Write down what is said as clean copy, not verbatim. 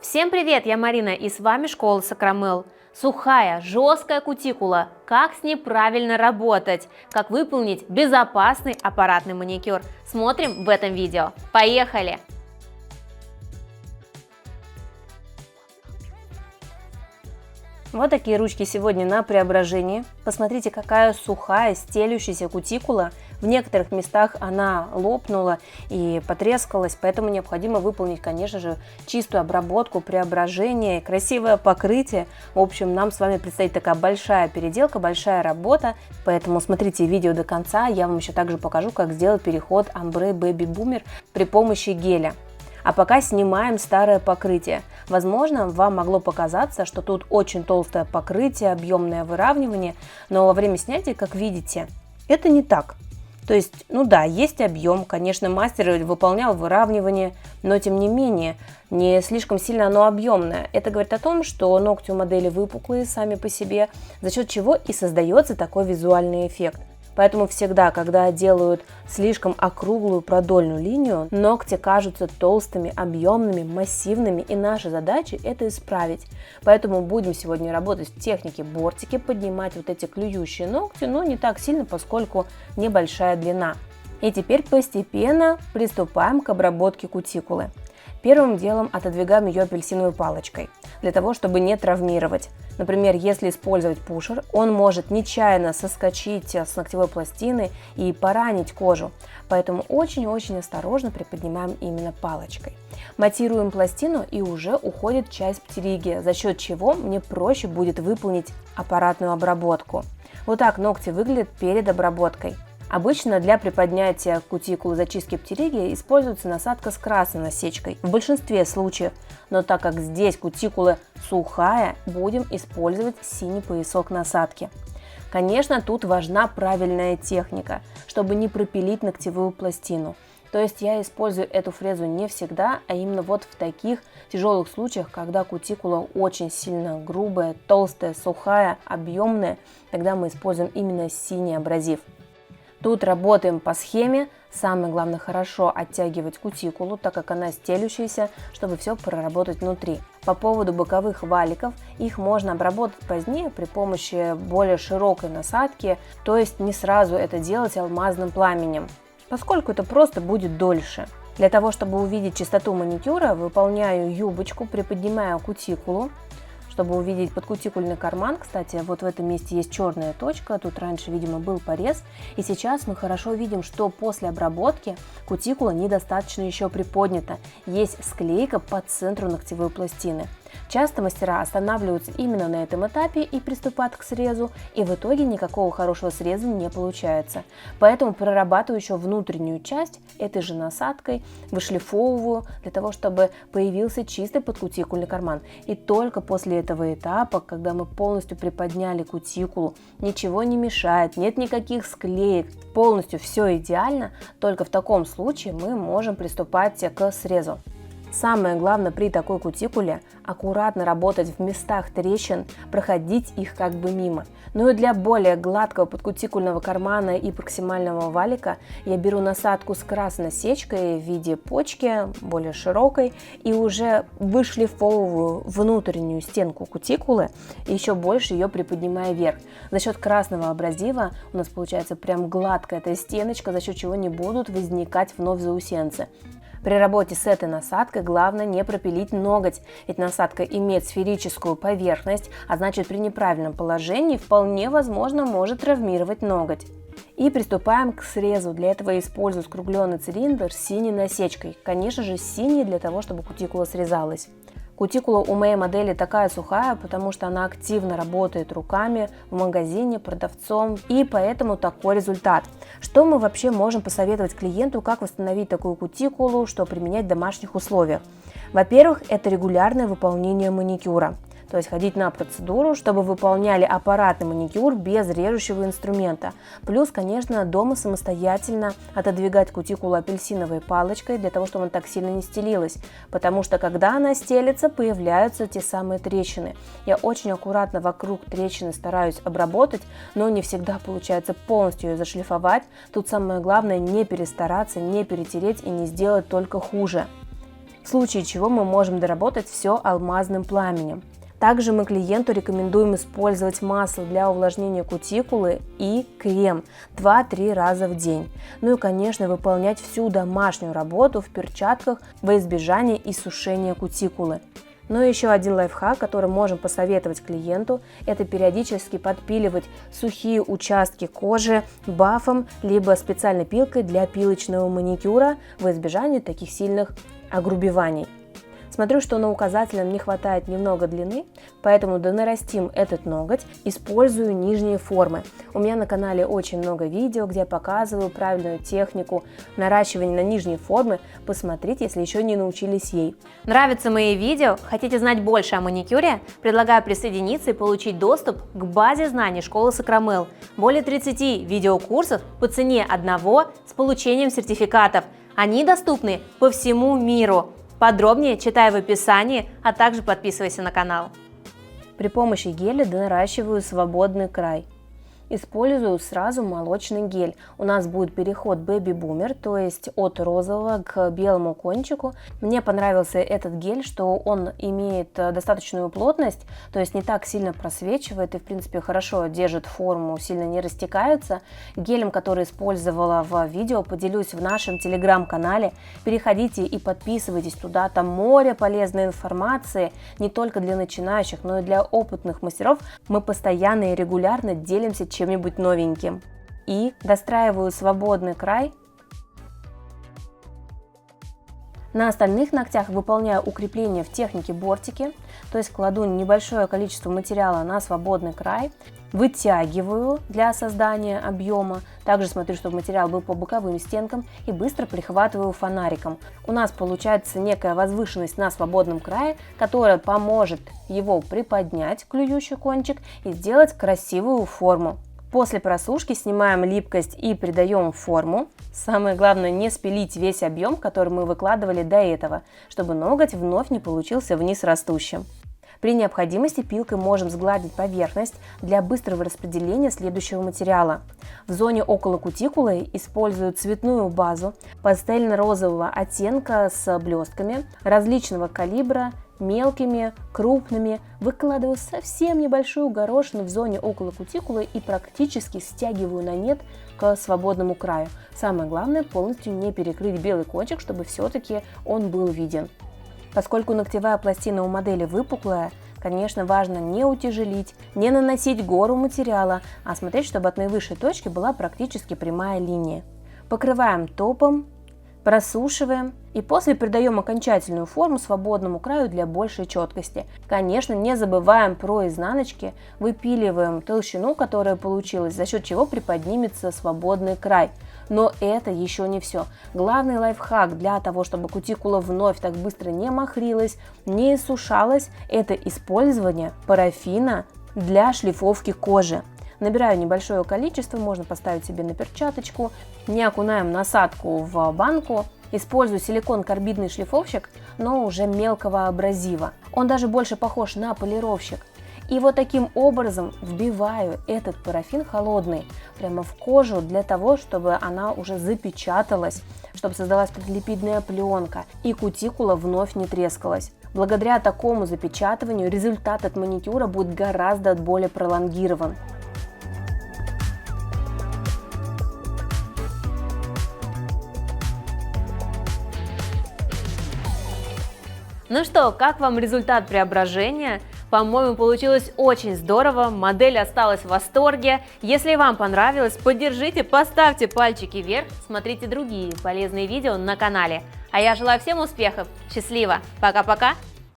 Всем привет, я Марина и с вами школа Сакрамел. Сухая, жесткая кутикула. Как с ней правильно работать? Как выполнить безопасный аппаратный маникюр? Смотрим в этом видео. Поехали! Вот такие ручки сегодня на преображении. Посмотрите, какая сухая, стелющаяся кутикула. В некоторых местах она лопнула и потрескалась, поэтому необходимо выполнить, конечно же, чистую обработку, преображение, красивое покрытие. В общем, нам с вами предстоит такая большая переделка, большая работа, поэтому смотрите видео до конца. Я вам еще также покажу, как сделать переход Ombre Baby Boomer при помощи геля. А пока снимаем старое покрытие. Возможно, вам могло показаться, что тут очень толстое покрытие, объемное выравнивание, но во время снятия, как видите, это не так. То есть, ну да, есть объем, конечно, мастер выполнял выравнивание, но тем не менее, не слишком сильно оно объемное. Это говорит о том, что ногти у модели выпуклые сами по себе, за счет чего и создается такой визуальный эффект. Поэтому всегда, когда делают слишком округлую продольную линию, ногти кажутся толстыми, объемными, массивными, и наша задача это исправить. Поэтому будем сегодня работать в технике бортики, поднимать вот эти клюющие ногти, но не так сильно, поскольку небольшая длина. И теперь постепенно приступаем к обработке кутикулы. Первым делом отодвигаем ее апельсиновой палочкой, для того, чтобы не травмировать. Например, если использовать пушер, он может нечаянно соскочить с ногтевой пластины и поранить кожу. Поэтому очень-очень осторожно приподнимаем именно палочкой. Матируем пластину, и уже уходит часть птериги, за счет чего мне проще будет выполнить аппаратную обработку. Вот так ногти выглядят перед обработкой. Обычно для приподнятия кутикулы, зачистки птериги используется насадка с красной насечкой в большинстве случаев, но так как здесь кутикула сухая, будем использовать синий поясок насадки. Конечно, тут важна правильная техника, чтобы не пропилить ногтевую пластину. То есть я использую эту фрезу не всегда, а именно вот в таких тяжелых случаях, когда кутикула очень сильно грубая, толстая, сухая, объемная, тогда мы используем именно синий абразив. Тут работаем по схеме. Самое главное хорошо оттягивать кутикулу, так как она стелющаяся, чтобы все проработать внутри. По поводу боковых валиков, их можно обработать позднее при помощи более широкой насадки, то есть не сразу это делать алмазным пламенем, поскольку это просто будет дольше. Для того, чтобы увидеть чистоту маникюра, выполняю юбочку, приподнимаю кутикулу, чтобы увидеть подкутикульный карман. Кстати, вот в этом месте есть черная точка, тут раньше, видимо, был порез. И сейчас мы хорошо видим, что после обработки кутикула недостаточно еще приподнята. Есть склейка по центру ногтевой пластины. Часто мастера останавливаются именно на этом этапе и приступают к срезу, и в итоге никакого хорошего среза не получается. Поэтому прорабатываю еще внутреннюю часть этой же насадкой, вышлифовываю для того, чтобы появился чистый подкутикульный карман. И только после этого этапа, когда мы полностью приподняли кутикулу, ничего не мешает, нет никаких склеек, полностью все идеально, только в таком случае мы можем приступать к срезу. Самое главное при такой кутикуле – аккуратно работать в местах трещин, проходить их как бы мимо. Ну и для более гладкого подкутикульного кармана и проксимального валика я беру насадку с красной насечкой в виде почки, более широкой, и уже вышлифовываю внутреннюю стенку кутикулы, и еще больше ее приподнимая вверх. За счет красного абразива у нас получается прям гладкая эта стеночка, за счет чего не будут возникать вновь заусенцы. При работе с этой насадкой главное не пропилить ноготь, ведь насадка имеет сферическую поверхность, а значит при неправильном положении вполне возможно может травмировать ноготь. И приступаем к срезу. Для этого использую скругленный цилиндр с синей насечкой. Конечно же синий для того, чтобы кутикула срезалась. Кутикула у моей модели такая сухая, потому что она активно работает руками в магазине, продавцом, и поэтому такой результат. Что мы вообще можем посоветовать клиенту, как восстановить такую кутикулу, что применять в домашних условиях? Во-первых, это регулярное выполнение маникюра. То есть ходить на процедуру, чтобы выполняли аппаратный маникюр без режущего инструмента. Плюс, конечно, дома самостоятельно отодвигать кутикулу апельсиновой палочкой, для того, чтобы она так сильно не стелилась. Потому что, когда она стелится, появляются те самые трещины. Я очень аккуратно вокруг трещины стараюсь обработать, но не всегда получается полностью ее зашлифовать. Тут самое главное не перестараться, не перетереть и не сделать только хуже. в случае чего мы можем доработать все алмазным пламенем. Также мы клиенту рекомендуем использовать масло для увлажнения кутикулы и крем 2-3 раза в день. Ну и, конечно, выполнять всю домашнюю работу в перчатках во избежание иссушения кутикулы. Но еще один лайфхак, который можем посоветовать клиенту, это периодически подпиливать сухие участки кожи бафом либо специальной пилкой для пилочного маникюра во избежание таких сильных огрубеваний. Смотрю, что на указательном не хватает немного длины, поэтому донарастим этот ноготь, использую нижние формы. У меня на канале очень много видео, где я показываю правильную технику наращивания на нижние формы. Посмотрите, если еще не научились ей. Нравятся мои видео? Хотите знать больше о маникюре? Предлагаю присоединиться и получить доступ к базе знаний школы Сакрамел. Более 30 видеокурсов по цене одного с получением сертификатов. Они доступны по всему миру. Подробнее читай в описании, а также подписывайся на канал. При помощи геля донаращиваю свободный край. Использую сразу молочный гель. У нас будет переход бэби-бумер, то есть от розового к белому кончику. Мне понравился этот гель, что он имеет достаточную плотность, то есть не так сильно просвечивает и в принципе хорошо держит форму, сильно не растекается. Гелем, который использовала в видео, поделюсь в нашем телеграм-канале. Переходите и подписывайтесь туда, там море полезной информации, не только для начинающих, но и для опытных мастеров. Мы постоянно и регулярно делимся чем-нибудь новеньким. И достраиваю свободный край. На остальных ногтях выполняю укрепление в технике бортики, то есть кладу небольшое количество материала на свободный край, вытягиваю для создания объема, также смотрю, чтобы материал был по боковым стенкам и быстро прихватываю фонариком. У нас получается некая возвышенность на свободном крае, которая поможет его приподнять, клюющий кончик, и сделать красивую форму. После просушки снимаем липкость и придаем форму. Самое главное, не спилить весь объем, который мы выкладывали до этого, чтобы ноготь вновь не получился вниз растущим. При необходимости пилкой можем сгладить поверхность для быстрого распределения следующего материала. В зоне около кутикулы использую цветную базу пастельно-розового оттенка с блестками различного калибра, мелкими, крупными. Выкладываю совсем небольшую горошину в зоне около кутикулы и практически стягиваю на нет к свободному краю. Самое главное, полностью не перекрыть белый кончик, чтобы все-таки он был виден. Поскольку ногтевая пластина у модели выпуклая, конечно, важно не утяжелить, не наносить гору материала, а смотреть, чтобы от наивысшей точки была практически прямая линия. Покрываем топом, просушиваем и после придаем окончательную форму свободному краю для большей четкости. Конечно, не забываем про изнаночки, выпиливаем толщину, которая получилась, за счет чего приподнимется свободный край. Но это еще не все. Главный лайфхак для того, чтобы кутикула вновь так быстро не махрилась, не иссушалась, это использование парафина для шлифовки кожи. Набираю небольшое количество, можно поставить себе на перчаточку, не окунаем насадку в банку. Использую силикон-карбидный шлифовщик, но уже мелкого абразива. Он даже больше похож на полировщик. И вот таким образом вбиваю этот парафин холодный прямо в кожу для того, чтобы она уже запечаталась, чтобы создалась подлипидная пленка и кутикула вновь не трескалась. Благодаря такому запечатыванию результат от маникюра будет гораздо более пролонгирован. Ну что, как вам результат преображения? По-моему, получилось очень здорово, модель осталась в восторге. Если вам понравилось, поддержите, поставьте пальчики вверх, смотрите другие полезные видео на канале. А я желаю всем успехов, счастливо, пока-пока!